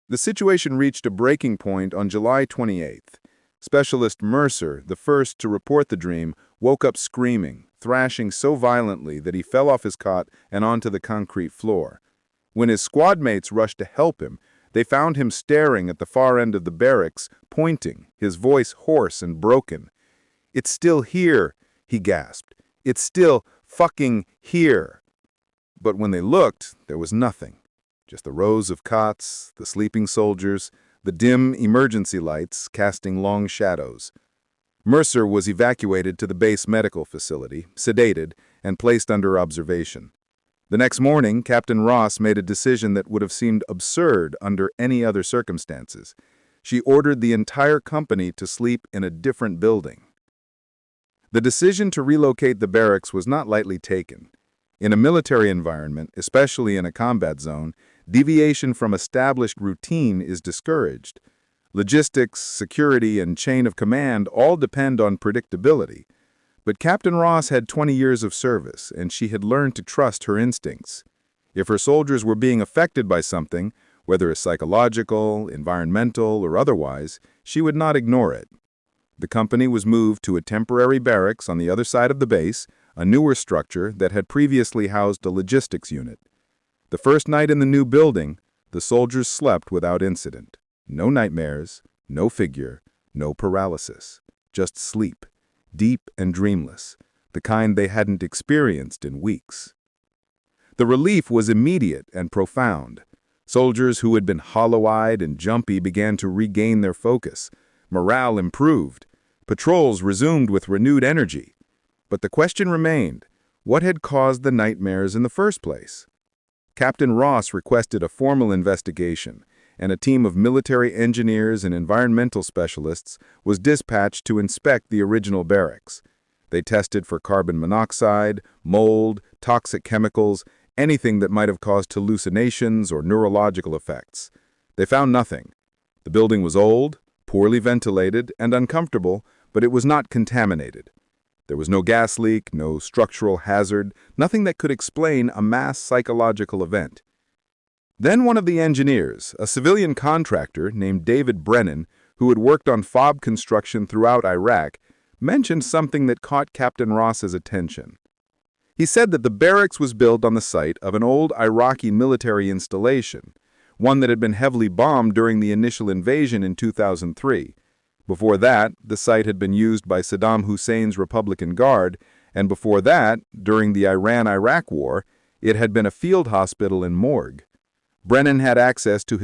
The situation reached a breaking point on July 28th. Specialist Mercer, the first to report the dream, woke up screaming, thrashing so violently that he fell off his cot and onto the concrete floor. When his squad mates rushed to help him, they found him staring at the far end of the barracks, pointing, his voice hoarse and broken. "It's still here," he gasped. "It's still fucking here." But when they looked, there was nothing. Just the rows of cots, the sleeping soldiers, the dim emergency lights casting long shadows. Mercer was evacuated to the base medical facility, sedated, and placed under observation. The next morning, Captain Ross made a decision that would have seemed absurd under any other circumstances. She ordered the entire company to sleep in a different building. The decision to relocate the barracks was not lightly taken. In a military environment, especially in a combat zone, deviation from established routine is discouraged. Logistics, security, and chain of command all depend on predictability. But Captain Ross had 20 years of service, and she had learned to trust her instincts. If her soldiers were being affected by something, whether it's psychological, environmental, or otherwise, she would not ignore it. The company was moved to a temporary barracks on the other side of the base, a newer structure that had previously housed a logistics unit. The first night in the new building, the soldiers slept without incident. No nightmares, no figure, no paralysis. Just sleep, deep and dreamless, the kind they hadn't experienced in weeks. The relief was immediate and profound. Soldiers who had been hollow-eyed and jumpy began to regain their focus. Morale improved. Patrols resumed with renewed energy. But the question remained, what had caused the nightmares in the first place? Captain Ross requested a formal investigation, and a team of military engineers and environmental specialists was dispatched to inspect the original barracks. They tested for carbon monoxide, mold, toxic chemicals, anything that might have caused hallucinations or neurological effects. They found nothing. The building was old, poorly ventilated, and uncomfortable, but it was not contaminated. There was no gas leak, no structural hazard, nothing that could explain a mass psychological event. Then one of the engineers, a civilian contractor named David Brennan, who had worked on FOB construction throughout Iraq, mentioned something that caught Captain Ross's attention. He said that the barracks was built on the site of an old Iraqi military installation, one that had been heavily bombed during the initial invasion in 2003. Before that, the site had been used by Saddam Hussein's Republican Guard, and before that, during the Iran-Iraq War, it had been a field hospital and morgue. Brennan had access to